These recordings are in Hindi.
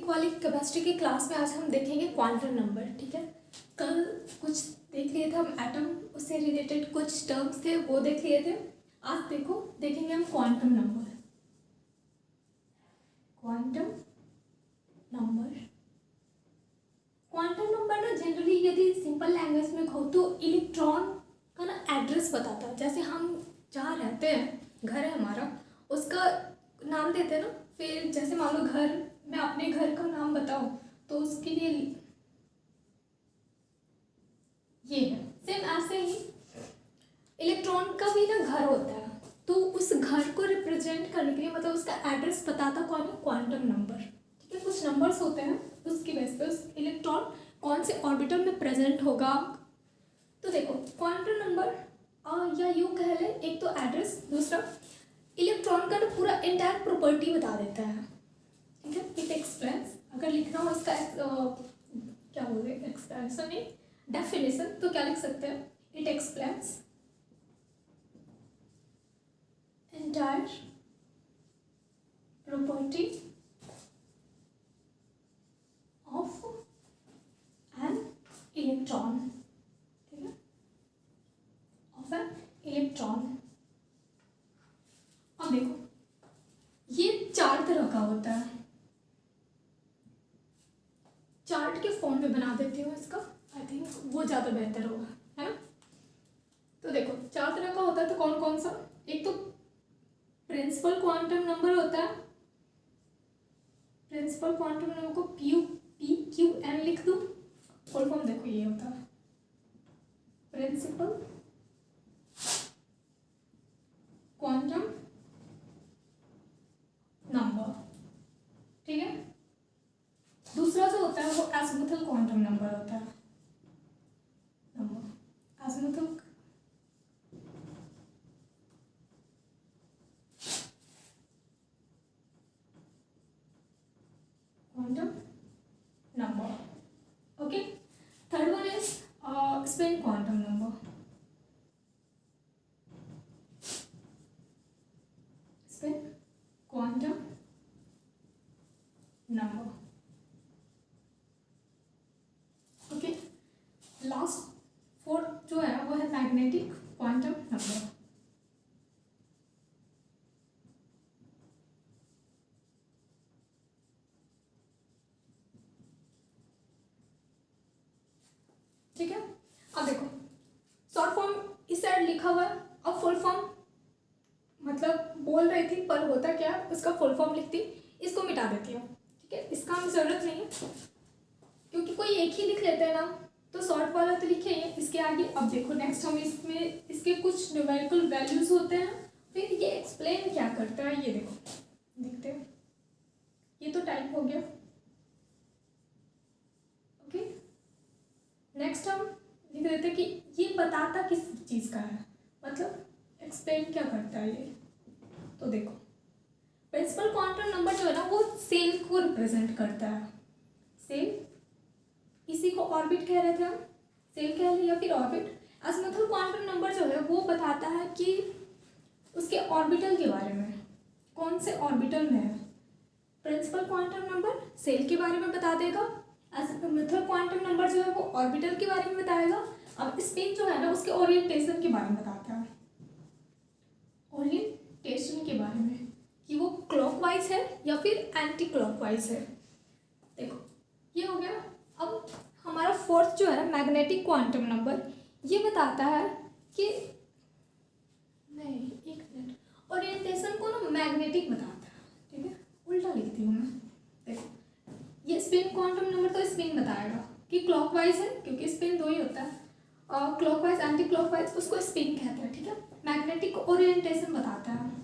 वाली केमिस्ट्री की क्लास में आज हम देखेंगे क्वांटम नंबर। ठीक है, कल कुछ देख लिए थे हम एटम, उससे रिलेटेड कुछ टर्म्स थे वो देख लिए थे। आज देखेंगे हम क्वांटम नंबर। क्वांटम नंबर ना जनरली यदि सिंपल लैंग्वेज में कहो तो इलेक्ट्रॉन का ना एड्रेस बताता है। जैसे हम जहाँ रहते हैं, घर है हमारा, उसका नाम देते हैं ना। फिर जैसे मान लो घर, मैं अपने घर का नाम बताऊँ तो उसके लिए ये है। सेम ऐसे ही इलेक्ट्रॉन का भी ना घर होता है, तो उस घर को रिप्रेजेंट करने के लिए मतलब उसका एड्रेस बताता कौन है? Quantum number. ठीक है, कुछ नंबर्स होते हैं, उसकी बेस पे उस इलेक्ट्रॉन कौन से ऑर्बिटल में प्रेजेंट होगा। तो देखो क्वांटम नंबर या यूँ कह ले, एक तो एड्रेस, दूसरा इलेक्ट्रॉन का ना पूरा एंटायर प्रॉपर्टी बता देता है। ठीक है, इट एक्सप्लेन्स, अगर लिखना हो इसका क्या बोलते हैं, एक्सप्लेनेशन नहीं, डेफिनेशन, तो क्या लिख सकते हैं? It explains entire property of an electron. ठीक है, ऑफ एन इलेक्ट्रॉन। अब देखो ये 4 तरह का होता है। चार्ट के फॉर्म में बना देती हूँ इसका, आई थिंक वो ज़्यादा बेहतर होगा, है ना। तो देखो 4 तरह का होता है, तो कौन कौन सा? एक तो प्रिंसिपल क्वांटम नंबर होता है। प्रिंसिपल क्वांटम नंबर को PQN लिख दूँ, फुल फॉर्म देखो ये होता है प्रिंसिपल क्वांटम नंबर। ठीक है, दूसरा जो होता है वो एजिमुथल क्वांटम नंबर होता है। Azimuthal quantum number. Okay, third one is spin quantum number. Spin quantum number. Okay, last fourth जो है वो है मैग्नेटिक क्वांटम नंबर। ठीक है, अब देखो शॉर्ट फॉर्म इस साइड लिखा हुआ है, अब फुल फॉर्म मतलब बोल रही थी पर होता क्या, उसका फुल फॉर्म लिखती, इसको मिटा देती हूँ। ठीक है, इसका हमें ज़रूरत नहीं है क्योंकि कोई एक ही लिख लेते हैं ना, तो शॉर्ट वाला तो लिखे ही है। इसके आगे अब देखो नेक्स्ट हम इसमें इसके कुछ न्यूमेरिकल वैल्यूज होते हैं, फिर ये एक्सप्लेन क्या करता है ये देखो, देखते हैं। ये तो टाइप हो गया। ओके, नेक्स्ट हम लिख देते हैं कि ये बताता किस चीज़ का है, मतलब एक्सप्लेन क्या करता है ये। तो देखो प्रिंसिपल क्वांटम नंबर जो है ना वो सेल को रिप्रेजेंट करता है। सेल, इसी को ऑर्बिट कह रहे थे हम, सेल कह रहे या फिर ऑर्बिट। एजिमुथल क्वांटम नंबर जो है वो बताता है कि उसके ऑर्बिटल के बारे में, कौन से ऑर्बिटल में है। प्रिंसिपल क्वांटम नंबर सेल के बारे में बता देगा, एजिमुथल क्वांटम नंबर जो है वो ऑर्बिटल के बारे में बताएगा। अब स्पिन जो है ना उसके ओरिएंटेशन के बारे में बताता है, ओरिएंटेशन के बारे में कि वो क्लॉकवाइज है या फिर एंटी क्लॉकवाइज है। देखो ये हो गया। अब हमारा फोर्थ जो है मैग्नेटिक क्वांटम नंबर, ये बताता है कि नहीं, एक मिनट, ओरिएंटेशन को ना मैग्नेटिक बताता है। ठीक है, उल्टा लिखती हूँ मैं। देखो ये स्पिन क्वांटम नंबर तो स्पिन बताएगा कि क्लॉकवाइज है, क्योंकि स्पिन 2 ही होता है, और क्लॉकवाइज एंटी क्लॉकवाइज उसको स्पिन कहते हैं। ठीक है, मैग्नेटिक को ओरिएंटेशन बताता है।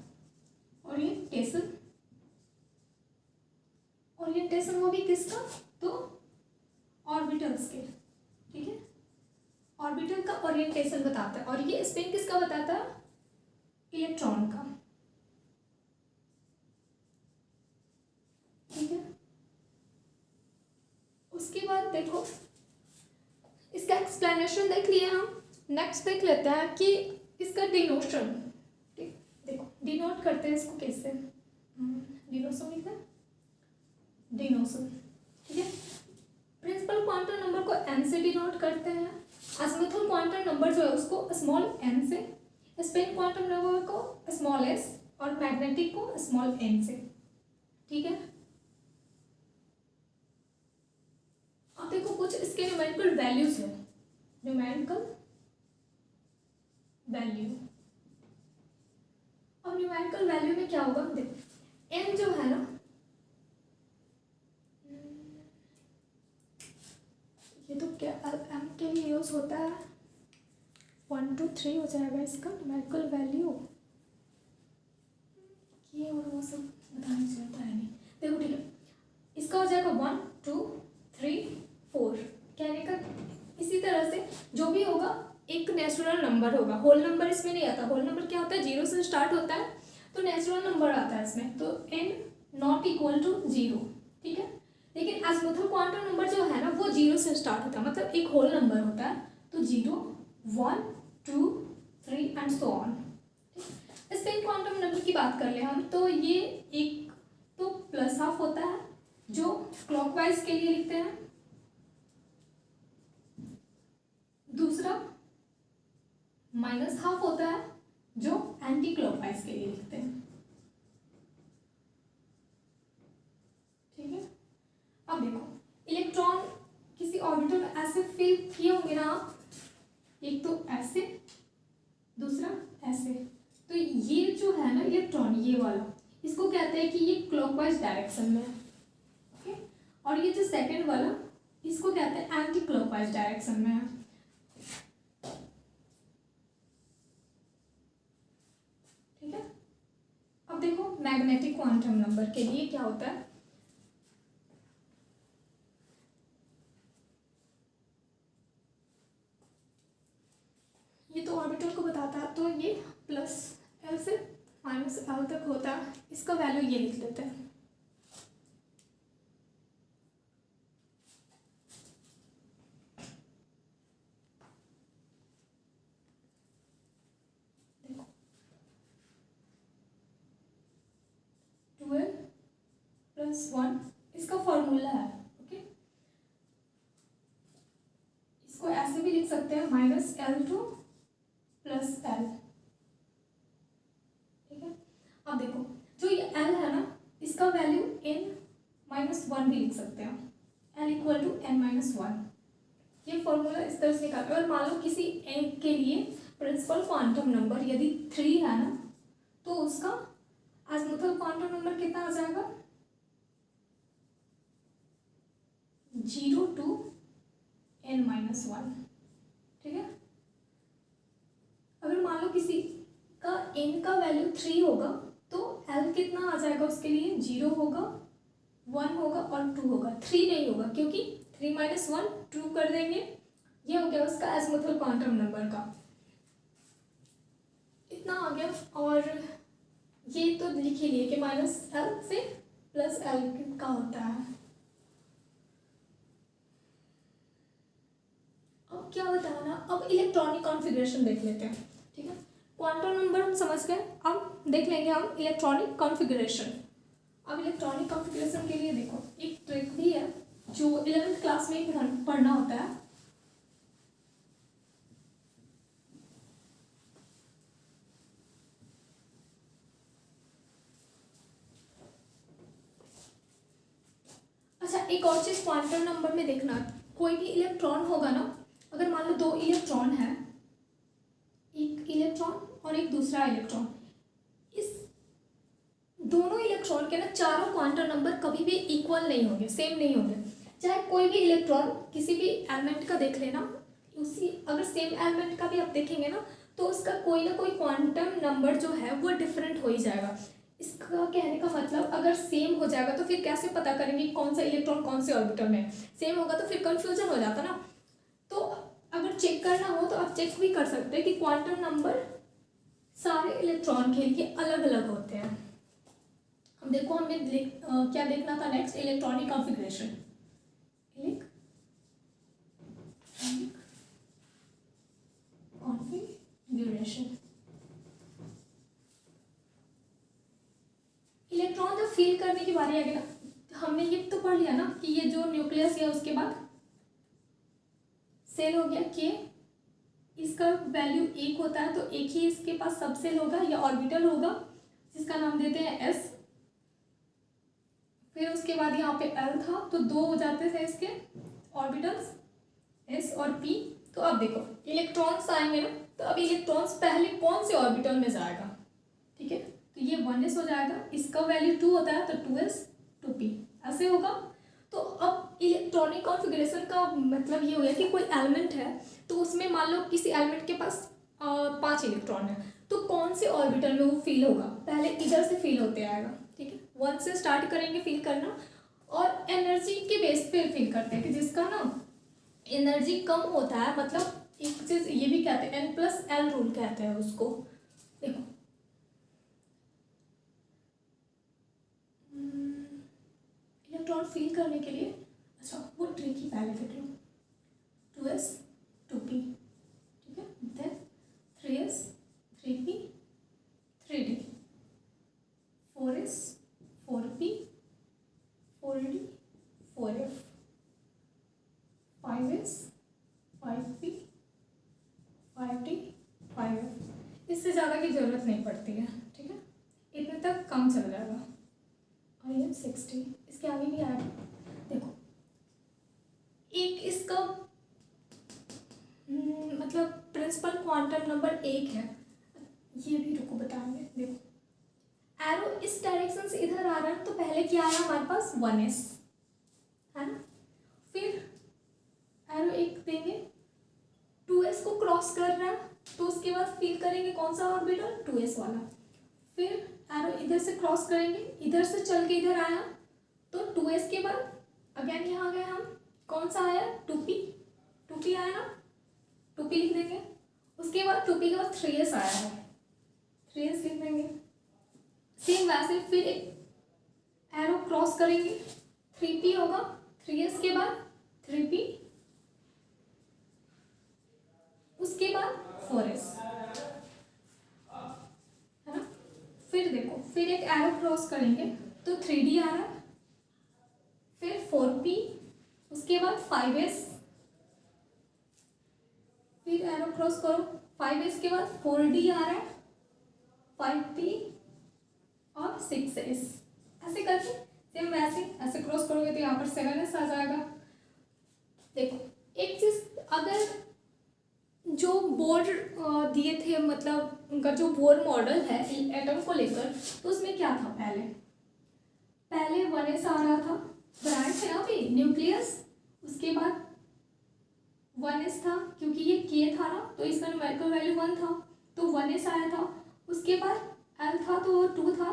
ओरिएंटेशन वो भी किसका? तो ऑर्बिटल्स के। ठीक है, ऑर्बिटल का ओरिएंटेशन बताता है, और ये स्पिन किसका बताता है? इलेक्ट्रॉन का। ठीक है, उसके बाद देखो इसका एक्सप्लेनेशन देख लिया हम। नेक्स्ट देख लेते हैं कि इसका डिनोशन। ठीक, देखो डिनोट करते हैं इसको कैसे, डिनोशन लिखना है, डिनोशन। n से डिनोट करते हैं, अज़ीमुथल क्वांटम नंबर जो है उसको स्मॉल n से, स्पिन क्वांटम नंबर को स्मॉल s और मैग्नेटिक को स्मॉल n से। ठीक है, अब देखो कुछ इसके न्यूमेरिकल वैल्यूज है, न्यूमेरिकल वैल्यू। अब न्यूमेरिकल वैल्यू में क्या होगा, देखो n जो है ना, ये तो क्या m के लिए यूज होता है, 1 2 3 हो जाएगा इसका न्यूमेरिकल वैल्यू, ये और वो सब बताने चलता है नहीं। देखो ठीक है, इसका हो जाएगा 1 2 3 4, कहने का इसी तरह से जो भी होगा एक नेचुरल नंबर होगा, होल नंबर इसमें नहीं आता। होल नंबर क्या होता है, 0 से स्टार्ट होता है, तो नेचुरल नंबर आता है इसमें, तो n नॉट इक्वल टू 0। ठीक है, लेकिन अज़ीमुथल क्वांटम नंबर जो है ना वो 0 से स्टार्ट होता है, मतलब एक होल नंबर होता है, तो 0 1 2 3 and so on. Spin quantum number की बात कर ले हम, तो ये एक तो प्लस हाफ होता है जो क्लॉकवाइज के लिए लिखते हैं, दूसरा माइनस हाफ होता है जो एंटी क्लॉकवाइज के लिए लिखते हैं। ठीक है, अब देखो इलेक्ट्रॉन किसी ऑर्बिटल में ऐसे फिल किए होंगे ना आप, एक तो ऐसे दूसरा ऐसे, तो ये जो है ना इलेक्ट्रॉन ये वाला, इसको कहते हैं कि ये क्लॉकवाइज डायरेक्शन में है। ओके, और ये जो सेकंड वाला इसको कहते हैं एंटी क्लॉकवाइज डायरेक्शन में है। ठीक है, अब देखो मैग्नेटिक क्वांटम नंबर के लिए क्या होता है, ये तो ऑर्बिटल को बताता है, तो ये प्लस एल से माइनस एल तक होता है, इसका वैल्यू ये लिख लेते हैं। देखो 12 + 1 इसका फॉर्मूला है। ओके, इसको ऐसे भी लिख सकते हैं -L2 + L। ठीक है, अब देखो जो ये L है ना, इसका वैल्यू n-1 भी लिख सकते हैं, L = n-1। ये फॉर्मूला इस तरह से निकाल, और मान लो किसी एक के लिए प्रिंसिपल क्वांटम नंबर यदि 3 है ना, तो उसका अज़ीमुथल क्वांटम नंबर कितना आ जाएगा, 0 to n-1। ठीक है, अगर मान लो किसी का n का वैल्यू 3 होगा तो l कितना आ जाएगा, उसके लिए 0 होगा 1 होगा और 2 होगा, 3 नहीं होगा, क्योंकि 3 - 1 2 कर देंगे, ये हो गया उसका अज़ीमुथल क्वांटम नंबर का, इतना आ गया। और ये तो लिख ही लिए कि -L से +L का होता है। अब क्या बताना, अब इलेक्ट्रॉनिक कॉन्फ़िगरेशन देख लेते हैं। ठीक है, क्वांटम नंबर हम समझ गए, अब देख लेंगे हम इलेक्ट्रॉनिक कॉन्फ़िगरेशन। अब इलेक्ट्रॉनिक कॉन्फ़िगरेशन के लिए देखो एक ट्रिक भी है जो 11th क्लास में पढ़ना होता है। अच्छा, एक और चीज़ क्वांटम नंबर में देखना, कोई भी इलेक्ट्रॉन होगा ना, अगर मान लो 2 इलेक्ट्रॉन है, एक इलेक्ट्रॉन और एक दूसरा इलेक्ट्रॉन, इस दोनों इलेक्ट्रॉन के ना चारों क्वांटम नंबर कभी भी इक्वल नहीं होंगे, सेम नहीं होंगे। चाहे कोई भी इलेक्ट्रॉन किसी भी एलिमेंट का देख लेना, उसी अगर सेम एलिमेंट का भी आप देखेंगे ना, तो उसका कोई ना कोई क्वांटम नंबर जो है वो डिफरेंट हो ही जाएगा। इसका कहने का मतलब अगर सेम हो जाएगा तो फिर कैसे पता करेंगे कौन सा इलेक्ट्रॉन कौन से ऑर्बिटल में है, सेम होगा तो फिर कंफ्यूजन हो जाता ना। तो अगर चेक करना हो तो आप चेक भी कर सकते हैं कि क्वांटम नंबर सारे इलेक्ट्रॉन के लिए अलग अलग होते हैं। अब देखो हमें क्या देखना था next, electronic configuration. Configuration, electron जब फील करने की बारी आ गई ना, हमने ये तो पढ़ लिया ना कि ये जो न्यूक्लियस है उसके बाद सेल हो गया के, इसका वैल्यू एक होता है तो एक ही इसके पास सब सेल होगा या ऑर्बिटल होगा जिसका नाम देते हैं एस। फिर उसके बाद यहाँ पे एल था तो दो हो जाते थे इसके ऑर्बिटल्स एस और पी। तो अब देखो इलेक्ट्रॉन्स आएंगे ना, तो अब इलेक्ट्रॉन्स पहले कौन से ऑर्बिटल में जाएगा, ठीक है, तो ये 1s हो जाएगा, इसका वैल्यू 2 होता है तो 2s 2p ऐसे होगा। तो अब इलेक्ट्रॉनिक कॉन्फ़िगरेशन का मतलब ये हो गया कि कोई एलिमेंट है तो उसमें मान लो किसी एलिमेंट के पास 5 इलेक्ट्रॉन है, तो कौन से ऑर्बिटल में वो फिल होगा, पहले इधर से फिल होते आएगा, ठीक है, 1 से स्टार्ट करेंगे फिल करना और एनर्जी के बेस पे फिल करते हैं कि जिसका ना एनर्जी कम होता है, मतलब एक चीज़ ये भी कहते हैं N+L रूल कहते हैं उसको। देखो इलेक्ट्रॉन फिल करने के लिए, अच्छा वो ट्रिकी पहले देख लो, 2s 2p, ठीक है, then 3s 3p 3d, 4s 4p 4d 4f, 5s 5p 5d 5f। इससे ज़्यादा की ज़रूरत नहीं पड़ती है, ठीक है, इतने तक कम चल जाएगा। और ये 60, इसके आगे भी ऐड देखो एक इसका मतलब प्रिंसिपल क्वांटम नंबर 1 है, ये भी रुको बताएंगे। देखो एरो इस डायरेक्शन से इधर आ रहा है तो पहले क्या आया हमारे पास 1s है ना, फिर एरो एक देंगे 2s को क्रॉस कर रहा है तो उसके बाद फिल करेंगे कौन सा ऑर्बिटल 2s वाला, फिर एरो इधर से क्रॉस करेंगे, इधर से चल के इधर आया तो 2s के बाद अगेन यहाँ गए हम, कौन सा आया 2p आया ना, 2p लिख देंगे, उसके बाद 2p के बाद 3s आया है, 3s लिख देंगे। सेम वैसे फिर एक एरो क्रॉस करेंगे 3p होगा, 3s के बाद 3p, उसके बाद 4s है ना, फिर देखो फिर एक एरो क्रॉस करेंगे तो 3d आ रहा है, फिर 4p, उसके बाद 5s, फिर एरो क्रॉस करो 5s के बाद 4d आ रहा है, 5p और 6s, ऐसे करके सेम वैसे ऐसे क्रॉस करोगे तो यहाँ पर 7s आ जाएगा। देखो एक चीज, अगर जो बोर दिए थे मतलब उनका जो बोर मॉडल है एटम को लेकर, तो उसमें क्या था, पहले 1s आ रहा था, ब्रांड है ना अभी न्यूक्लियस, उसके बाद 1s था क्योंकि ये k था ना तो इसका न्यूमेरिकल वैल्यू 1 था तो 1s आया था, उसके बाद l था तो 2 था,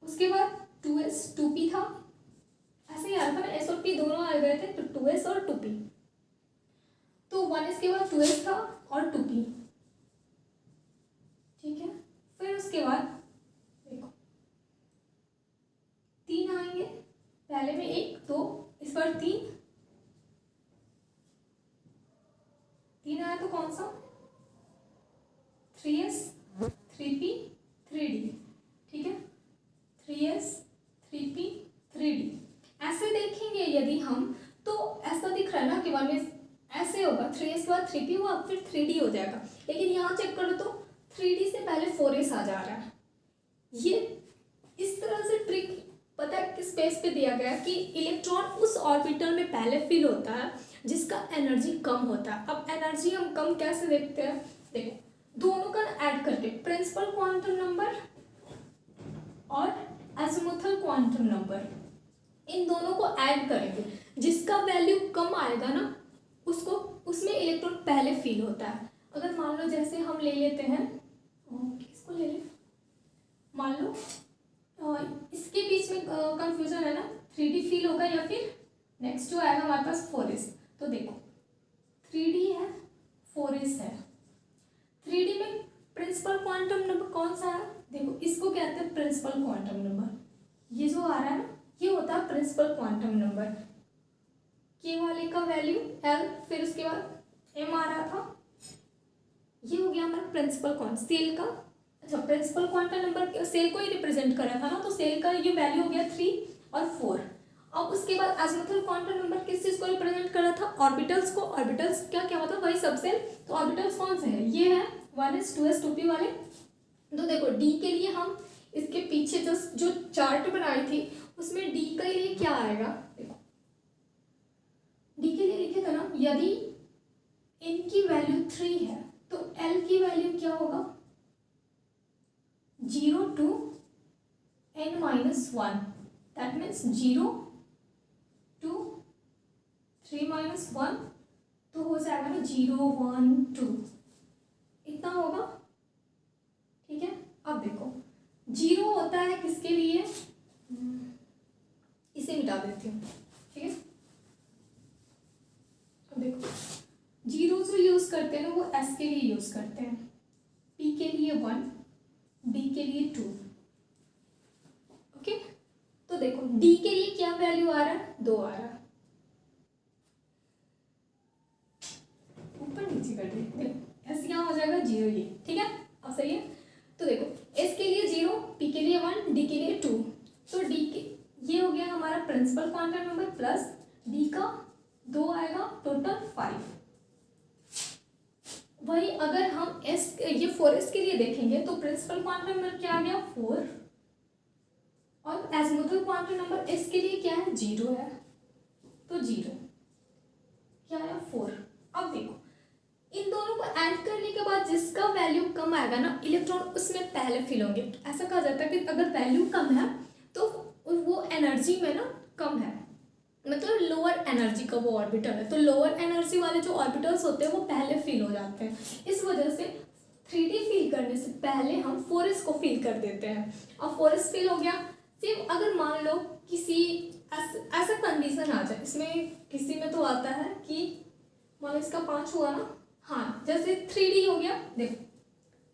उसके बाद 2s 2p था, ऐसे ही आया था ना, s और p दोनों आ गए थे तो 2s और 2p, तो 1s के बाद 2s था और 2p, ठीक है, फिर उसके बाद देखो 3 आएंगे, पहले में 1 2, इस बार 3 आया तो कौन सा 3s 3p 3d, ठीक है, 3s 3p 3d। ऐसे देखेंगे यदि हम तो ऐसा दिख रहा है ना कि 1s ऐसे होगा, 3s के बाद 3p हुआ फिर 3d हो जाएगा, लेकिन यहाँ चेक करो तो 3d से पहले 4s आ जा रहा है। ये इस तरह से ट्रिक पता है किस स्पेस पे दिया गया कि इलेक्ट्रॉन उस ऑर्बिटल में पहले फिल होता है जिसका एनर्जी कम होता है। अब एनर्जी हम कम कैसे देखते हैं, देखो दोनों का ऐड करके प्रिंसिपल क्वांटम नंबर और एजिमुथल क्वांटम नंबर, इन दोनों को ऐड करेंगे, जिसका वैल्यू कम आएगा ना उसको उसमें इलेक्ट्रॉन पहले फिल होता है। अगर मान लो जैसे हम ले लेते हैं, किसको ले लें, मान लो इसके बीच में कंफ्यूजन है ना, 3d फिल होगा या फिर नेक्स्ट जो आएगा हमारे पास 4s, तो देखो 3d है 4s है, 3d में प्रिंसिपल क्वांटम नंबर कौन सा है, देखो इसको कहते हैं प्रिंसिपल क्वांटम नंबर, ये जो आ रहा है ना ये होता है प्रिंसिपल क्वांटम नंबर, k वाले का वैल्यू l, फिर उसके बाद m आ रहा था, ये हो गया हमारा प्रिंसिपल क्वांटम सेल का, अच्छा प्रिंसिपल क्वांटम नंबर सेल को ही रिप्रेजेंट करा था ना, तो सेल का ये वैल्यू हो गया 3 और 4, अब उसके बाद एजिमुथल क्वांटम नंबर किस चीज़ को रिप्रेजेंट कर रहा था, ऑर्बिटल्स को। ऑर्बिटल्स क्या क्या मतलब वही सबसे, तो ऑर्बिटल्स कौन से है, ये है 1s 2s 2p वाले। तो देखो डी के लिए हम इसके पीछे जो चार्ट बनाई थी उसमें डी के लिए क्या आएगा, देखो डी के लिए लिखे थे ना, यदि n की वैल्यू 3 है तो l की वैल्यू क्या होगा, 0 to n-1, that means 0 to 3-1, तो हो जाएगा ना 0 1 2, इतना होगा। ठीक है, अब देखो 0 होता है किसके लिए, इसे मिटा देती हूँ। ठीक है, अब देखो 0 जो यूज करते हैं ना वो s के लिए यूज करते हैं, p के लिए 1, d के लिए 2। ओके, तो देखो d के लिए क्या वैल्यू आ रहा है, 2 आ रहा है, ऊपर नीचे कर दे, देखो s यहाँ हो जाएगा 0 ये। ठीक है, अब सही है। तो देखो s के लिए 0, p के लिए 1, d के लिए 2, तो d के ये हो गया हमारा principal quantum number plus d का 2 आएगा, टोटल 5। वही अगर हम s ये 4s के लिए देखेंगे तो प्रिंसिपल क्वांटम नंबर क्या आ गया 4, और एजिमुथल क्वांटम नंबर s के लिए क्या है 0 है, तो 0 क्या आया 4। अब देखो इन दोनों को ऐड करने के बाद जिसका वैल्यू कम आएगा ना, इलेक्ट्रॉन उसमें पहले फिल होंगे। ऐसा कहा जाता है कि अगर वैल्यू कम है तो वो एनर्जी में ना कम है, मतलब लोअर एनर्जी का वो ऑर्बिटल है, तो लोअर एनर्जी वाले जो ऑर्बिटल्स होते हैं वो पहले फिल हो जाते हैं। इस वजह से 3D फिल करने से पहले हम 4s को फिल कर देते हैं। अब 4s फिल हो गया, सिर्फ अगर मान लो किसी ऐसा कंडीशन आ जाए, इसमें किसी में तो आता है कि मान लो इसका 5 हुआ ना, हाँ जैसे 3D हो गया, देखो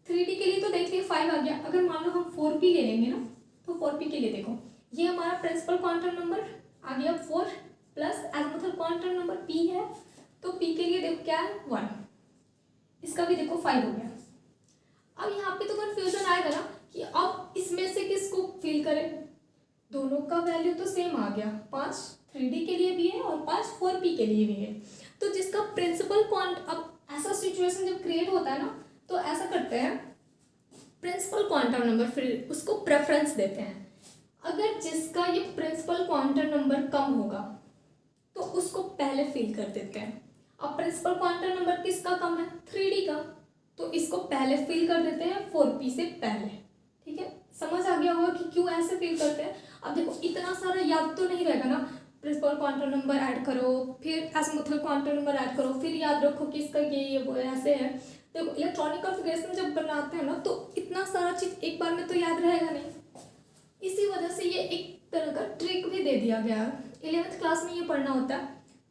3D के लिए तो देख लिए 5 आ गया, अगर मान लो हम 4p ले लेंगे ना, तो 4p के लिए देखो ये हमारा प्रिंसिपल क्वांटम नंबर आ गया 4 plus azimuthal quantum number p है, तो p के लिए देखो क्या है 1, इसका भी देखो 5 हो गया। अब यहाँ पे तो कंफ्यूजन आएगा ना कि अब इसमें से किसको फिल करें, दोनों का वैल्यू तो सेम आ गया, 5 3D के लिए भी है और 5 4p के लिए भी है। तो जिसका प्रिंसिपल क्वांट, अब ऐसा सिचुएशन जब क्रिएट होता है ना तो ऐसा करते हैं, प्रिंसिपल क्वांटम नंबर फिर उसको प्रेफरेंस देते हैं। अगर जिसका ये प्रिंसिपल क्वांटम नंबर कम होगा तो उसको पहले फिल कर देते हैं। अब प्रिंसिपल क्वांटम नंबर किसका कम है 3D का, तो इसको पहले फिल कर देते हैं 4p से पहले। ठीक है, समझ आ गया होगा कि क्यों ऐसे फिल करते हैं। अब देखो इतना सारा याद तो नहीं रहेगा ना, प्रिंसिपल क्वांटम नंबर ऐड करो, फिर एजिमुथल क्वांटम नंबर ऐड करो, फिर याद रखो कि इसका ये वो ऐसे है। देखो इलेक्ट्रॉनिक कॉन्फ़िगरेशन जब बनाते हैं ना तो इतना सारा चीज़ एक बार में तो याद रहेगा नहीं, इसी वजह से ये एक तरह का ट्रिक भी दे दिया गया है। 11th क्लास में ये पढ़ना होता है,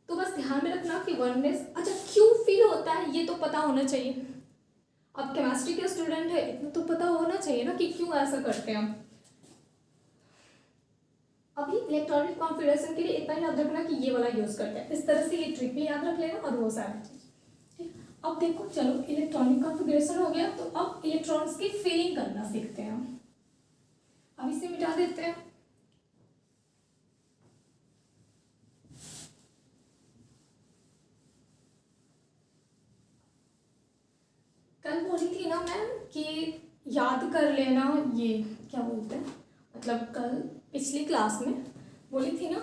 तो बस ध्यान में रखना कि वननेस, अच्छा क्यों फील होता है ये तो पता होना चाहिए। अब केमिस्ट्री के स्टूडेंट है, इतना तो पता होना चाहिए ना कि क्यों ऐसा करते हैं। अभी इलेक्ट्रॉनिक कॉन्फ़िगरेशन के लिए इतना याद रखना कि ये वाला यूज़ करते हैं, इस तरह से ये ट्रिक भी याद रख लेना और वो सारी चीज़। ठीक, अब देखो चलो इलेक्ट्रॉनिक कॉन्फ़िगरेशन हो गया, तो अब इलेक्ट्रॉन्स की फीलिंग करना सीखते हैं हम। अब इसे मिटा देते हैं। कल बोली थी ना मैं कि याद कर लेना, ये क्या बोलते हैं, मतलब कल पिछली क्लास में बोली थी ना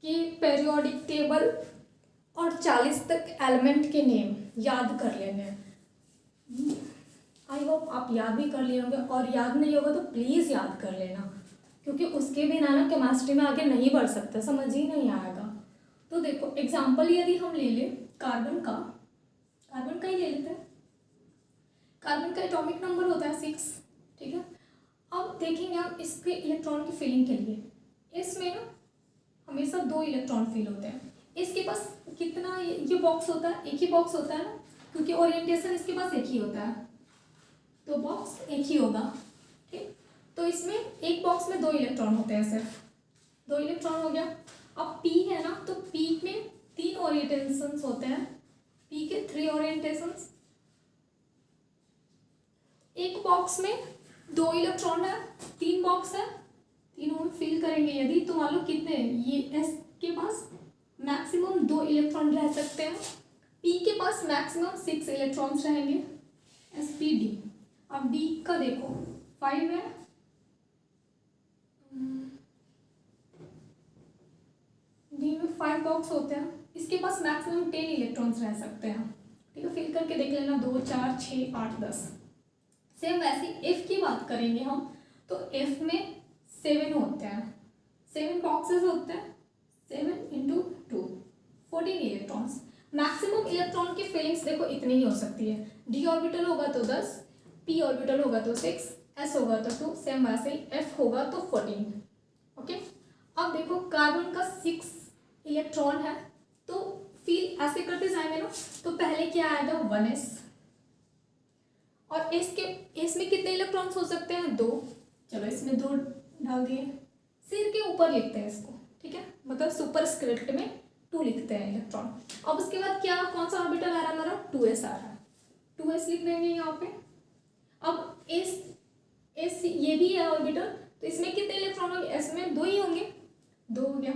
कि पेरियोडिक टेबल और 40 तक एलिमेंट के नेम याद कर लेने हैं। आई होप आप याद भी कर लिए होंगे, और याद नहीं होगा तो प्लीज़ याद कर लेना, क्योंकि उसके बिना ना केमिस्ट्री में आगे नहीं बढ़ सकता, समझ ही नहीं आएगा। तो देखो एग्जाम्पल यदि हम ले लें कार्बन का ही ले लेते हैं। कार्बन का एटॉमिक नंबर होता है 6। ठीक है, अब देखेंगे हम इसके इलेक्ट्रॉन की फिलिंग के लिए, इसमें ना हमेशा 2 इलेक्ट्रॉन फिल होते हैं। इसके पास कितना ये बॉक्स होता है, एक ही बॉक्स होता है ना, क्योंकि ओरिएंटेशन इसके पास एक ही होता है, तो बॉक्स एक ही होगा। ठीक, तो इसमें एक बॉक्स में 2 इलेक्ट्रॉन होते हैं, सिर्फ 2 इलेक्ट्रॉन हो गया। अब p है ना, तो p में 3 ओरिएंटेशंस होते हैं, p के 3 ओरिएंटेशंस। एक बॉक्स में 2 इलेक्ट्रॉन है, 3 बॉक्स है, तीनों में फिल करेंगे यदि, तो मान लो कितने, ये के पास मैक्सिमम 2 इलेक्ट्रॉन रह सकते हैं, पी के पास मैक्सिमम 6 इलेक्ट्रॉन्स रहेंगे, sp_d। अब डी का देखो 5 है, डी में 5 बॉक्स होते हैं, इसके पास मैक्सिमम 10 इलेक्ट्रॉन्स रह सकते हैं। ठीक है, फिल करके देख लेना, 2 4 6 8 10। सेम वैसे एफ की बात करेंगे हम, तो एफ में 7 होते हैं, 7 बॉक्सेस होते हैं, 7 इंटू 2 14 इलेक्ट्रॉन्स। मैक्सिमम इलेक्ट्रॉन की फिलिंग्स देखो इतनी ही हो सकती है, डी ऑर्बिटल होगा तो 10, पी ऑर्बिटल होगा तो 6, एस होगा तो 2, सेम वैसे ही एफ होगा तो 14। ओके, अब देखो कार्बन का 6 इलेक्ट्रॉन है, तो फील ऐसे करते जाएंगे ना, तो पहले क्या आएगा 1s, और एस में कितने इलेक्ट्रॉन्स हो सकते हैं 2, चलो इसमें 2 डाल दिए, सिर के ऊपर लिखते हैं इसको, ठीक है, मतलब सुपरस्क्रिप्ट में 2 लिखते हैं इलेक्ट्रॉन। अब उसके बाद क्या, कौन सा ऑर्बिटल आ रहा है हमारा, 2s आ रहा है, 2s लिख देंगे यहाँ पे। अब एस ये भी है ऑर्बिटल, तो इसमें कितने इलेक्ट्रॉन होंगे, एस में 2 ही होंगे, 2 हो गया।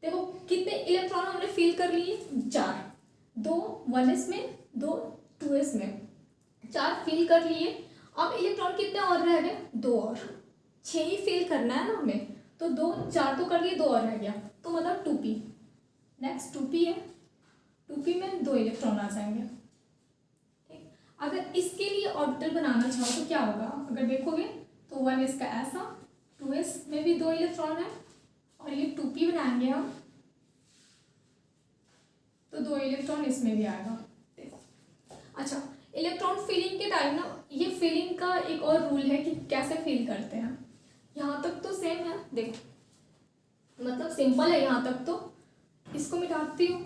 देखो कितने इलेक्ट्रॉन हमने फिल कर लिए, 4, 2 1s में, 2 2s में, 4 फिल कर लिए। अब इलेक्ट्रॉन कितने और रह गए, 2 और, 6 ही फिल करना है ना हमें, तो 2 4 तो कर लिए, 2 और रह गया, तो मतलब 2p। नेक्स्ट 2p है, 2p में 2 इलेक्ट्रॉन आ जाएंगे। ठीक, अगर इसके लिए ऑर्बिटल बनाना चाहो तो क्या होगा, अगर देखोगे तो 1s का ऐसा, 2s में भी 2 इलेक्ट्रॉन है, और ये 2p बनाएंगे हम, तो 2 इलेक्ट्रॉन इसमें भी आएगा। देखो अच्छा, इलेक्ट्रॉन फिलिंग के टाइम ना, ये फिलिंग का एक और रूल है कि कैसे फिल करते हैं। यहाँ तक तो सेम है, देखो मतलब सिंपल है यहाँ तक, तो इसको मिटाती हूँ,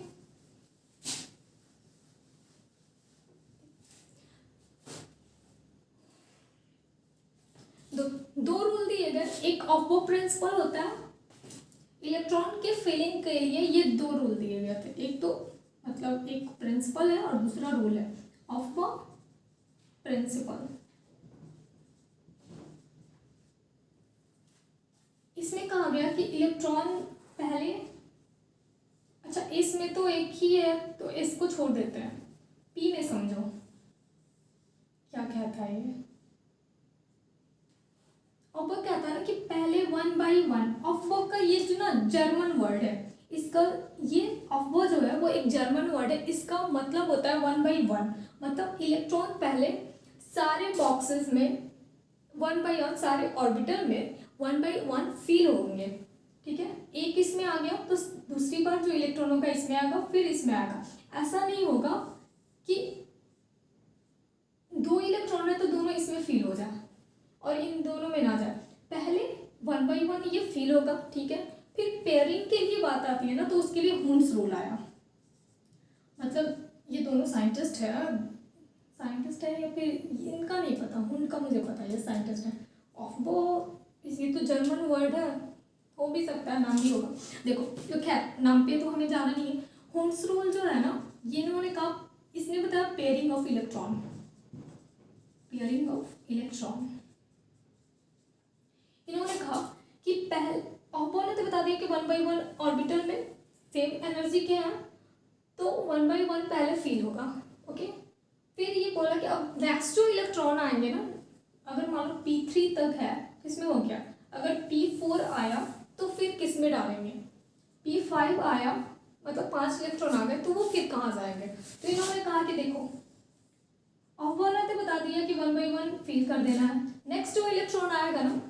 दो रूल दिए गए, एक ऑफ प्रिंसिपल होता है इलेक्ट्रॉन के फिलिंग के लिए, ये 2 रूल दिए गए थे, एक तो मतलब एक प्रिंसिपल है और दूसरा रूल है ऑफ प्रिंसिपल। इसमें कहा गया कि इलेक्ट्रॉन पहले, अच्छा इसमें तो एक ही है तो इसको छोड़ देते हैं, पी में समझो क्या कहता है ये, और वो कहता है ना कि पहले 1/1 ऑफ वो का, ये जो ना जर्मन वर्ड है इसका, ये ऑफ वो जो है वो एक जर्मन वर्ड है, इसका मतलब होता है 1/1, मतलब इलेक्ट्रॉन पहले सारे बॉक्सेस में 1/1, सारे ऑर्बिटल में 1/1 फील होंगे। ठीक है, एक इसमें आ गया तो दूसरी बार जो इलेक्ट्रॉन होगा इसमें आएगा, फिर इसमें आएगा। ऐसा नहीं होगा कि 2 इलेक्ट्रॉन है तो दोनों इसमें फील हो जाए और इन दोनों में ना जाए, पहले 1/1 ये फील होगा। ठीक है, फिर पेयरिंग के लिए बात आती है ना, तो उसके लिए हुंड्स रूल आया, मतलब ये दोनों साइंटिस्ट है या फिर इनका नहीं पता, हुंड का मुझे पता है, ये साइंटिस्ट है। ऑफ वो ये तो जर्मन वर्ड है, हो भी सकता है नाम भी होगा, देखो तो खैर नाम पे तो हमें जाना नहीं है। हुंड्स रूल जो है ना, ये इन्होंने कहा, इसने बताया पेयरिंग ऑफ इलेक्ट्रॉन, इन्होंने कहा कि पहले ऑफबॉर्न ने तो बता दिया कि 1/1 ऑर्बिटल में सेम एनर्जी के हैं, तो 1/1 पहले फील होगा। ओके, फिर ये बोला कि अब नेक्स्ट जो इलेक्ट्रॉन आएंगे ना, अगर मान लो P3 तक है, इसमें हो गया, अगर P4 आया तो फिर किस में डालेंगे, P5 आया मतलब 5 इलेक्ट्रॉन आ गए, तो वो फिर कहाँ जाएंगे। तो इन्होंने कहा कि देखो ऑफबॉर्न ने तो बता दिया कि 1/1 फील कर देना है, नेक्स्ट जो इलेक्ट्रॉन आएगा ना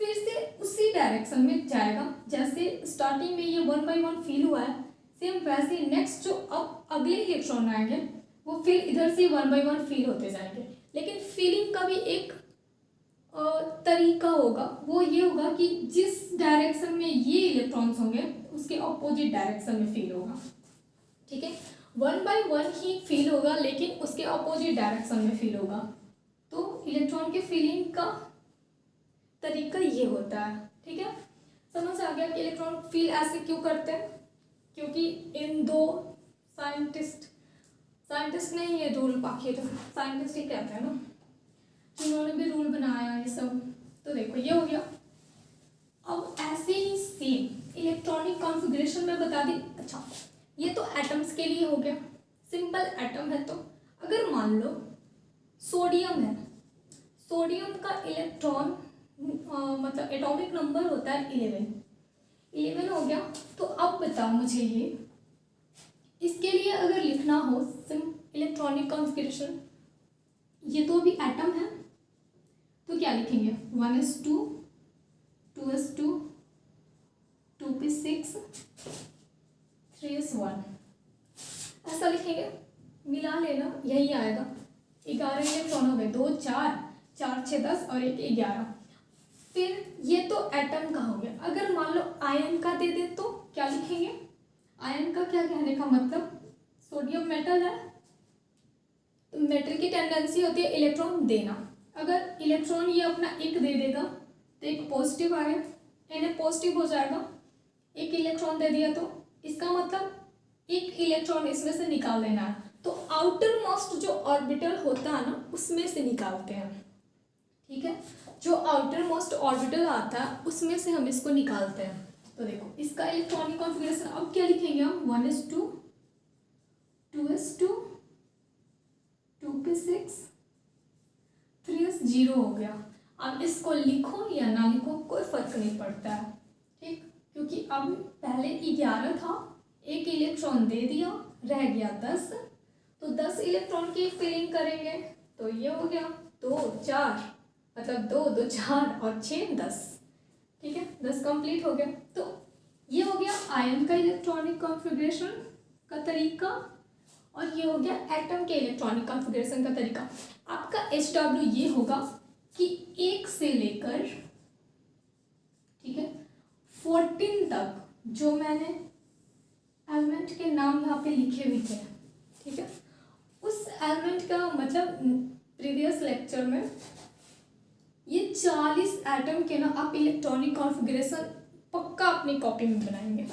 फिर से उसी डायरेक्शन में जाएगा, जैसे स्टार्टिंग में ये 1/1 फील हुआ है, सेम वैसे नेक्स्ट जो अब अगले इलेक्ट्रॉन आएंगे वो फिर इधर से 1/1 फील होते जाएंगे। लेकिन फीलिंग का भी एक तरीका होगा, वो ये होगा कि जिस डायरेक्शन में ये इलेक्ट्रॉन्स होंगे उसके ऑपोजिट डायरेक्शन में फील होगा। ठीक है, 1/1 ही फील होगा लेकिन उसके ऑपोजिट डायरेक्शन में फील होगा। तो इलेक्ट्रॉन के फीलिंग का तरीका ये होता है। ठीक है, समझ आ गया कि इलेक्ट्रॉन फील ऐसे क्यों करते हैं, क्योंकि इन 2 साइंटिस्ट नहीं, ये रूल बाकी तो साइंटिस्ट ही कहते हैं ना, जिन्होंने भी रूल बनाया ये सब। तो देखो ये हो गया। अब ऐसे ही सेम अच्छा, ये तो एटम्स के लिए हो गया, सिंपल एटम है। तो अगर मान लो सोडियम है, सोडियम का इलेक्ट्रॉन मतलब एटॉमिक नंबर होता है 11 हो गया। तो अब बताओ मुझे इसके लिए अगर लिखना हो इलेक्ट्रॉनिक कॉन्फ़िगरेशन, ये तो भी एटम है, तो क्या लिखेंगे 1s2 2s2 2p6 3s1 ऐसा लिखेंगे। मिला लेना, यही आएगा। 11 इलेक्ट्रॉन हो गए, 2 4 4 6 10 और 1 11। फिर ये तो एटम का हो गया। अगर मान लो आयन का दे दे तो क्या लिखेंगे? आयन का क्या कहने का मतलब, सोडियम मेटल है तो मेटल की टेंडेंसी होती है इलेक्ट्रॉन देना। अगर इलेक्ट्रॉन ये अपना एक दे देगा तो एक पॉजिटिव आएगा, यानी पॉजिटिव हो जाएगा। एक इलेक्ट्रॉन दे दिया तो इसका मतलब एक इलेक्ट्रॉन इसमें से निकाल देना है। तो आउटर मोस्ट जो ऑर्बिटल होता है ना, उसमें से निकालते हैं, ठीक है। जो आउटर मोस्ट ऑर्बिटल आता है उसमें से हम इसको निकालते हैं। तो देखो इसका इलेक्ट्रॉनिक कॉन्फ़िगरेशन अब क्या लिखेंगे हम, 1s2 2s2 2p6 3s0 हो गया। अब इसको लिखो या ना लिखो कोई फर्क नहीं पड़ता है, ठीक, क्योंकि अब पहले 11 था, एक इलेक्ट्रॉन दे दिया, रह गया 10, तो 10 इलेक्ट्रॉन की फिलिंग करेंगे तो ये हो गया 2 4, मतलब 2 2 4 और 6 10, ठीक है, 10 कंप्लीट हो गया। तो ये हो गया आयन का इलेक्ट्रॉनिक कॉन्फ़िगरेशन का तरीका, और ये हो गया एटम के इलेक्ट्रॉनिक कॉन्फ़िगरेशन का तरीका। आपका HW ये होगा कि 1 से लेकर, ठीक है, 14 तक जो मैंने एलिमेंट के नाम यहाँ पे लिखे हुए थे, ठीक है, उस एलिमेंट का मतलब प्रीवियस लेक्चर में ये 40 एटम के ना आप इलेक्ट्रॉनिक कॉन्फ़िगरेशन पक्का अपनी कॉपी में बनाएंगे,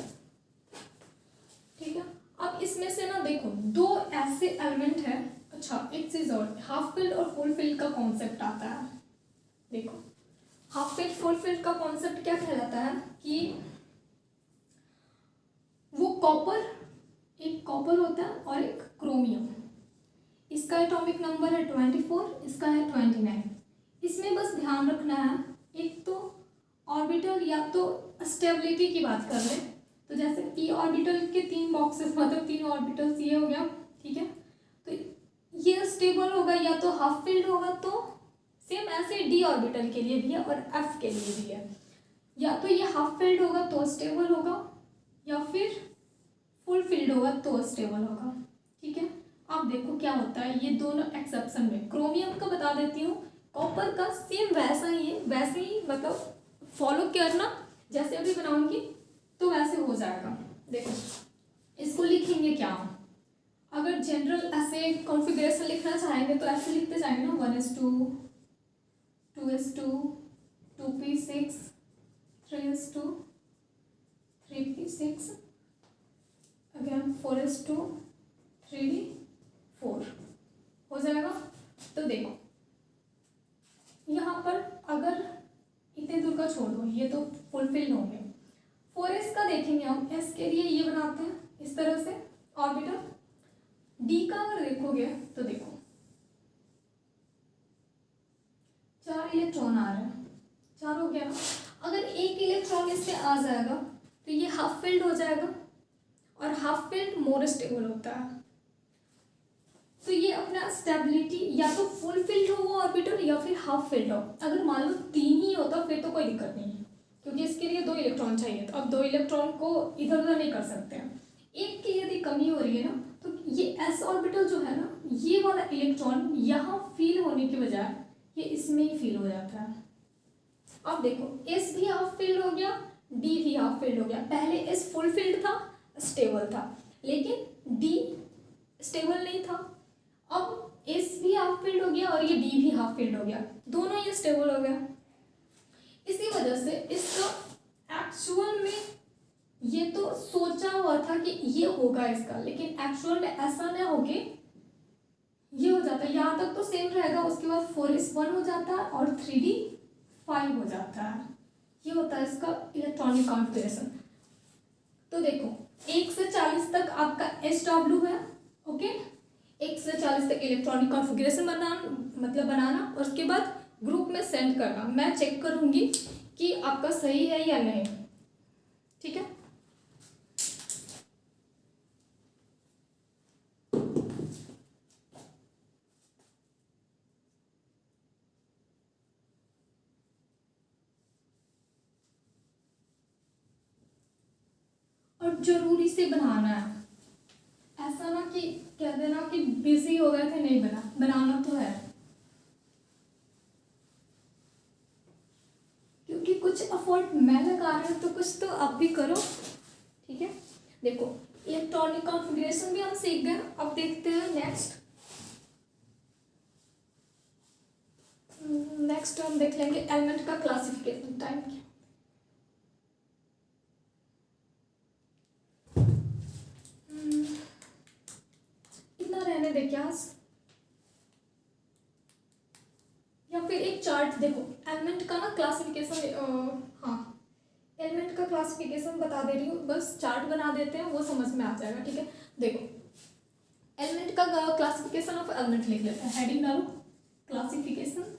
ठीक है। अब इसमें से ना देखो 2 ऐसे एलिमेंट है। अच्छा एक चीज़ और, हाफ फिल्ड और फुल फिल्ड का कॉन्सेप्ट आता है। देखो हाफ फिल्ड फुल फिल्ड का कॉन्सेप्ट क्या कहलाता है कि वो कॉपर, एक कॉपर होता है और एक क्रोमियम, इसका एटॉमिक नंबर है 24, इसका है 29। इसमें बस ध्यान रखना है, एक तो ऑर्बिटल या तो स्टेबिलिटी की बात कर रहे हैं तो जैसे p ऑर्बिटल के 3 बॉक्सेस, मतलब 3 ऑर्बिटल्स ये हो गया, ठीक है, तो ये स्टेबल होगा या तो हाफ फिल्ड होगा, तो सेम ऐसे d ऑर्बिटल के लिए भी है और f के लिए भी है, या तो ये हाफ फिल्ड होगा तो स्टेबल होगा या फिर फुल फिल्ड होगा तो स्टेबल होगा, ठीक है। अब देखो क्या होता है, ये दोनों एक्सेप्शन में, क्रोमियम का बता देती हूँ, कॉपर का सेम वैसा ही है, वैसे ही मतलब फॉलो करना, जैसे अभी बनाऊंगी तो वैसे हो जाएगा। देखो इसको लिखेंगे क्या, अगर जनरल ऐसे कॉन्फ़िगरेशन लिखना चाहेंगे तो ऐसे लिखते जाएंगे ना, 1s2 2s2 2p6 3s2 3p6 again 4s2 3d4 हो जाएगा। तो देखो यहाँ पर अगर इतने दूर का छोड़ दो, ये तो फुलफिल हो गया। 4s का देखेंगे हम, s के लिए ये बनाते हैं इस तरह से ऑर्बिटल। d का अगर देखोगे तो देखो 4 इलेक्ट्रॉन आ रहे हैं, 4 हो गया ना। अगर एक इलेक्ट्रॉन इससे आ जाएगा तो ये हाफ फिल्ड हो जाएगा, और हाफ फिल्ड मोर स्टेबल होता है, तो ये अपना स्टेबिलिटी या तो फुल फिल्ड हो वो ऑर्बिटल या फिर हाफ फिल्ड हो। अगर मान लो 3 ही होता फिर तो कोई दिक्कत नहीं है, क्योंकि इसके लिए 2 इलेक्ट्रॉन चाहिए, तो अब 2 इलेक्ट्रॉन को इधर उधर नहीं कर सकते हैं। एक की यदि कमी हो रही है ना, तो ये s ऑर्बिटल जो है ना, ये वाला इलेक्ट्रॉन यहाँ फील होने की बजाय ये इसमें ही फील हो जाता है। अब देखो s भी हाफ फिल्ड हो गया, d भी हाफ फिल्ड हो गया। पहले s फुल फिल्ड था, स्टेबल था, लेकिन d स्टेबल नहीं था। अब s भी हाफ फिल्ड हो गया और ये d भी हाफ फिल्ड हो गया, दोनों ये स्टेबल हो गया। इसी वजह से इसका एक्चुअल में ये तो सोचा हुआ था कि ये होगा इसका, लेकिन एक्चुअल में ऐसा ना होके ये हो जाता है। यहाँ तक तो सेम रहेगा, उसके बाद 4s1 हो जाता है और 3d5 हो जाता है। ये होता है इसका इलेक्ट्रॉनिक कॉन्फ़िगरेशन। तो देखो 1 से 40 तक आपका SW है, ओके। 1 से 40 तक इलेक्ट्रॉनिक कॉन्फ़िगरेशन बनाना और उसके बाद ग्रुप में सेंड करना। मैं चेक करूँगी कि आपका सही है या नहीं, ठीक है। और जरूरी से बनाना है, ऐसा ना कि कह देना कि बिजी हो गए थे नहीं बना, बनाना तो है, क्योंकि कुछ एफर्ट मैं लगा रही हूँ तो कुछ तो आप भी करो, ठीक है। देखो इलेक्ट्रॉनिक कॉन्फ़िगरेशन भी हम सीख गए। अब देखते हैं नेक्स्ट हम देख लेंगे एलिमेंट का क्लासिफिकेशन। टाइम इतना रहने दे क्या, या फिर एक चार्ट देखो एलिमेंट का ना क्लासिफिकेशन, हाँ एलिमेंट का क्लासिफिकेशन बता दे रही हूँ, बस चार्ट बना देते हैं, वो समझ में आ जाएगा, ठीक है। देखो एलिमेंट का क्लासिफिकेशन ऑफ एलिमेंट लिख लेते हैं, हेडिंग डालो क्लासिफिकेशन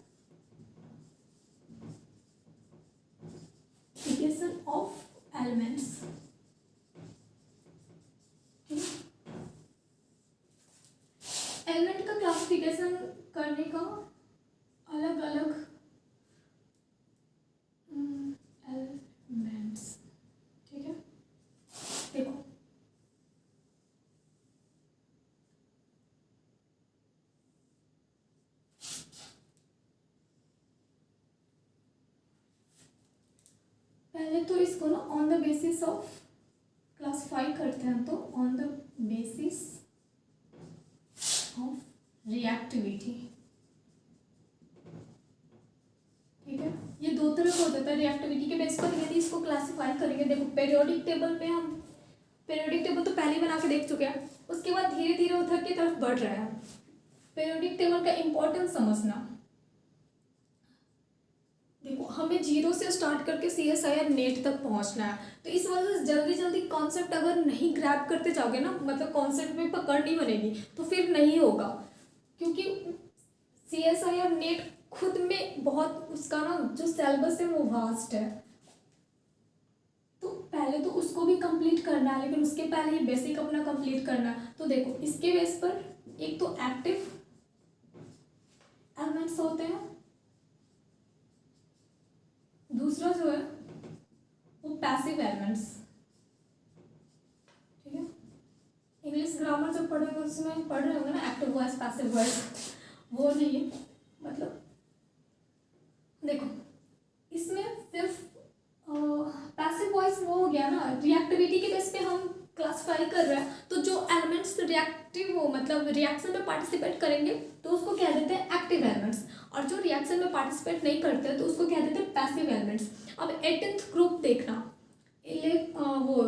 ऑफ एलिमेंट्स, एलिमेंट का क्लासिफिकेशन करने का अलग अलग एलिमेंट्स, ठीक है। देखो पहले तो इसको ना on the basis of classify करते हैं, तो on the basis of reactivity, ठीक है। ये दो तरह का हो जाता है, रिएक्टिविटी के बेस पर यदि इसको क्लासिफाई करेंगे। देखो पीरियोडिक टेबल पे हम पीरियोडिक टेबल तो पहले ही बना के देख चुके हैं, उसके बाद धीरे धीरे उधर की तरफ बढ़ रहे हैं। पीरियोडिक टेबल का इम्पोर्टेंस समझना, देखो हमें 0 से स्टार्ट करके CSIR नेट तक पहुंचना है, तो इस वजह से जल्दी जल्दी कॉन्सेप्ट अगर नहीं ग्रैब करते जाओगे ना, मतलब कॉन्सेप्ट में पकड़ नहीं बनेगी तो फिर नहीं होगा, क्योंकि CSIR नेट खुद में बहुत उसका ना जो सिलेबस है वो वास्ट है, तो पहले तो उसको भी कंप्लीट करना है, लेकिन उसके पहले ही बेसिक अपना कंप्लीट करना है। तो देखो इसके बेस पर एक तो एक्टिव एलिमेंट्स होते हैं, दूसरा जो है वो पैसिव एलिमेंट्स, ठीक है। इंग्लिश ग्रामर जब पढ़ेंगे उसमें पढ़ रहे होंगे ना एक्टिव वॉइस पैसिव वॉइस, वो नहीं है। मतलब देखो इसमें सिर्फ पैसिव वॉइस वो हो गया ना, रिएक्टिविटी के बेस पे हम क्लासिफाई कर रहे हैं, तो जो एलिमेंट्स रिएक्टिव हो मतलब रिएक्शन में पार्टिसिपेट करेंगे तो उसको कह देते हैं एक्टिव एलिमेंट्स, और जो रिएक्शन में पार्टिसिपेट नहीं करते तो उसको कह देते हैं पैसिव एलिमेंट्स। अब 18th ग्रुप देखना, वो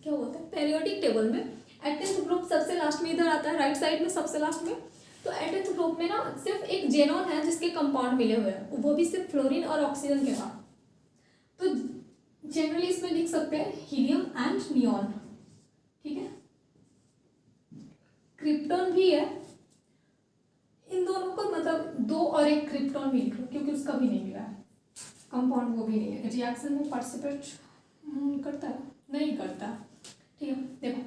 क्या होता है पीरियोडिक टेबल में 18th ग्रुप सबसे लास्ट में इधर आता है, राइट साइड में सबसे लास्ट में। तो 18th ग्रुप में ना सिर्फ एक जेनॉन है जिसके कंपाउंड मिले हुए हैं, वो भी सिर्फ फ्लोरीन और ऑक्सीजन के साथ। तो जनरली इसमें लिख सकते हैं हीलियम एंड नियॉन, ठीक है। क्रिप्टॉन भी है, इन दोनों को मतलब 2 और 1 क्रिप्टॉन भी लिख लो, क्योंकि उसका भी नहीं मिला है कंपाउंड, वो भी नहीं है, रिएक्शन में पार्टिसिपेट करता है नहीं करता, ठीक है। देखो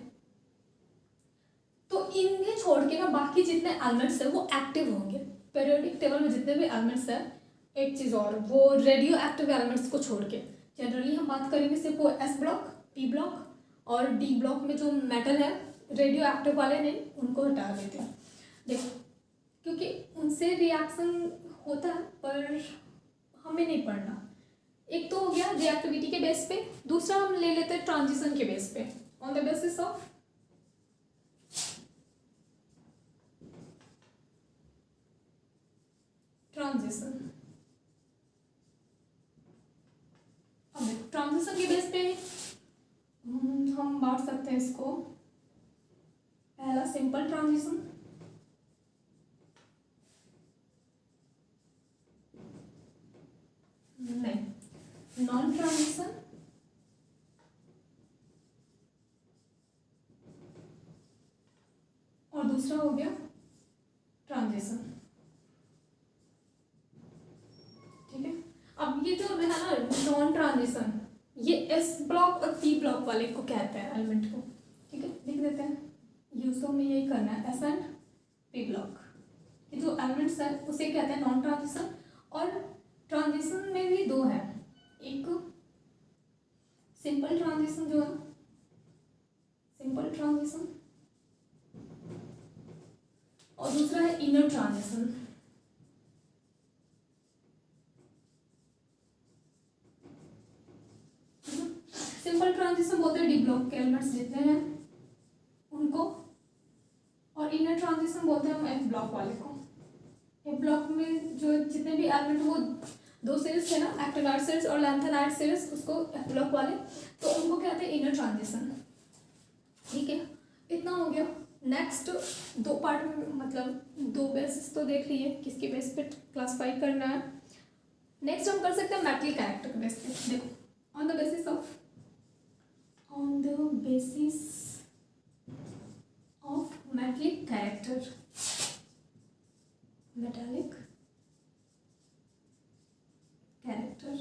तो इन्हें छोड़ के ना बाकी जितने एलिमेंट्स हैं वो एक्टिव होंगे पीरियोडिक टेबल में, जितने भी एलिमेंट्स हैं। एक चीज़ और, वो रेडियो एक्टिव एलिमेंट्स को छोड़ के जनरली हम बात करेंगे सिर्फ वो S ब्लॉक, P ब्लॉक और D ब्लॉक में जो मेटल है रेडियो एक्टिव वाले नहीं, उनको हटा देते हैं। देखो क्योंकि उनसे रिएक्शन होता है पर हमें नहीं पढ़ना। एक तो हो गया रिएक्टिविटी के बेस पे, दूसरा हम ले लेते हैं ट्रांजिशन के बेस पे, on the basis of transition. अब ट्रांजिशन के बेस पे हम बांट सकते हैं इसको, पहला सिंपल ट्रांजिशन, नहीं नॉन ट्रांजिशन, अब ये जो है ना नॉन ट्रांजिशन, ये एस ब्लॉक और पी ब्लॉक वाले को कहते हैं एलिमेंट को, ठीक है, लिख देते हैं। यूजो में यही करना है, एस एंड पी ब्लॉक, ये जो एलिमेंट्स है उसे कहते हैं नॉन ट्रांजिशन। और ट्रांजिशन में भी दो है, एक सिंपल ट्रांजिशन जो है, सिंपल ट्रांजिशन, और दूसरा है इनर ट्रांजिशन। सिंपल ट्रांजिशन बोलते हैं डी ब्लॉक के एलिमेंट्स जितने हैं उनको, और इनर ट्रांजिशन बोलते हैं हम एफ ब्लॉक वाले को। एफ ब्लॉक में जो जितने भी एलिमेंट वो दो सीरीज है ना, एक्टिनाइड सीरीज और लैंथेनाइड सीरीज, उसको एफ ब्लॉक वाले, तो उनको कहते हैं इनर ट्रांजिशन। ठीक है, इतना हो गया। नेक्स्ट दो पार्ट में मतलब दो बेसिस तो देख लिए, किसके बेस पे क्लासिफाई करना है। नेक्स्ट हम कर सकते हैं मेटल कैरेक्टर के बेस पे। देखो, on the basis of metallic character, metallic character,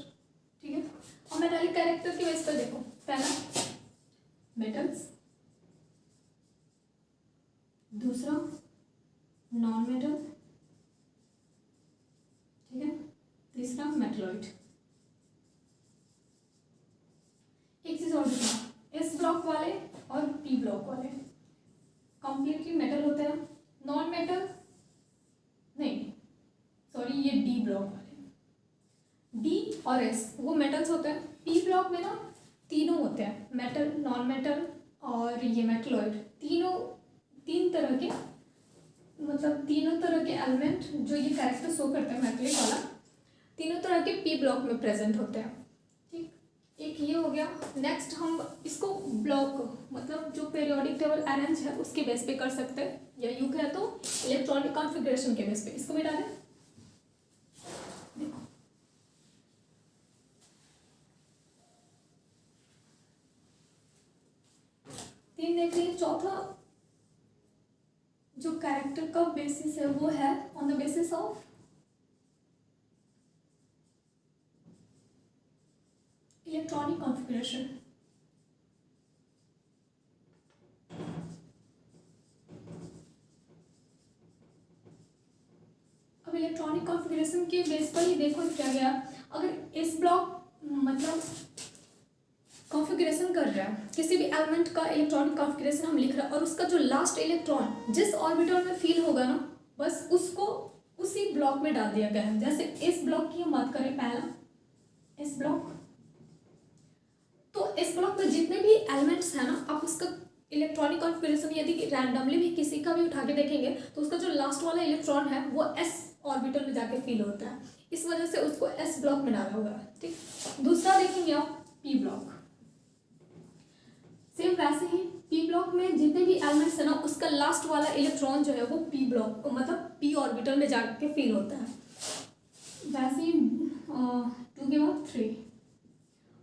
ठीक है। और मेटालिक कैरेक्टर के बेस पर देखो, पहला मेटल्स, दूसरा नॉन मेटल, ठीक है, तीसरा मेटलॉइड। एक चीज और देखना, एस ब्लॉक वाले और पी ब्लॉक वाले कंप्लीटली मेटल होते हैं, नॉन मेटल नहीं, सॉरी, ये डी ब्लॉक वाले, डी और एस वो मेटल्स होते हैं। पी ब्लॉक में ना तीनों होते हैं, मेटल, नॉन मेटल और ये मेटलॉइड, तीनों तीन तरह के, मतलब तीनों तरह के एलिमेंट जो ये कैरेक्टर शो करते हैं मेटलिक वाला, तीनों तरह के पी ब्लॉक में प्रेजेंट होते हैं। ठीक, एक ये हो गया। नेक्स्ट हम इसको ब्लॉक मतलब जो पीरियोडिक टेबल अरेंज है उसके बेस पे कर सकते हैं, या यूँ कहे तो इलेक्ट्रॉनिक कॉन्फ़िगरेशन के बेस पे। इसको भी डालें, देखो तीन देख लीजिए। चौथा जो कैरेक्टर का बेसिस है वो है on the basis of electronic configuration. अब इलेक्ट्रॉनिक कॉन्फ़िगरेशन के बेस पर ही देखो क्या गया, अगर इस ब्लॉक मतलब कॉन्फ़िगरेशन कर रहा है, किसी भी एलिमेंट का इलेक्ट्रॉनिक कॉन्फ़िगरेशन हम लिख रहे हैं और उसका जो लास्ट इलेक्ट्रॉन जिस ऑर्बिटल में फील होगा ना, बस उसको उसी ब्लॉक में डाल दिया गया है। जैसे इस ब्लॉक की हम बात करें, पहला इस ब्लॉक, तो इस ब्लॉक में जितने भी एलिमेंट्स हैं ना, आप उसका इलेक्ट्रॉनिक कॉन्फ़िगरेशन यदि रैंडमली भी किसी का भी उठा के देखेंगे तो उसका जो लास्ट वाला इलेक्ट्रॉन है वो एस ऑर्बिटल में जाके फील होता है, इस वजह से उसको एस ब्लॉक में डाला हुआ है। ठीक, दूसरा देखेंगे आप पी ब्लॉक, सेम वैसे ही पी ब्लॉक में जितने भी एलिमेंट्स है ना, उसका लास्ट वाला इलेक्ट्रॉन जो है वो पी ब्लॉक मतलब पी ऑर्बिटल में जाके फील होता है। वैसे ही 2 के बाद 3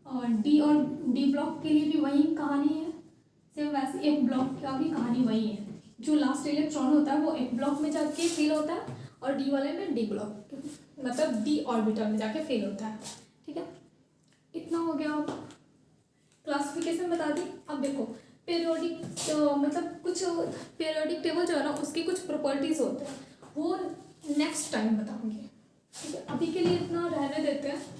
और डी ब्लॉक के लिए भी वही कहानी है। सेम वैसे एफ ब्लॉक का भी कहानी वही है, जो लास्ट इलेक्ट्रॉन होता है वो एफ ब्लॉक में जाके फील होता है और डी वाले में डी ब्लॉक मतलब डी ऑर्बिटल में जाके फील होता है। ठीक है, इतना हो गया। अब क्लासिफिकेशन बता दी। अब देखो पीरियोडिक मतलब कुछ पीरियोडिक टेबल जो है ना, उसकी कुछ प्रॉपर्टीज होते हैं, वो नेक्स्ट टाइम बताऊंगी। ठीक है, अभी के लिए इतना रहने देते हैं।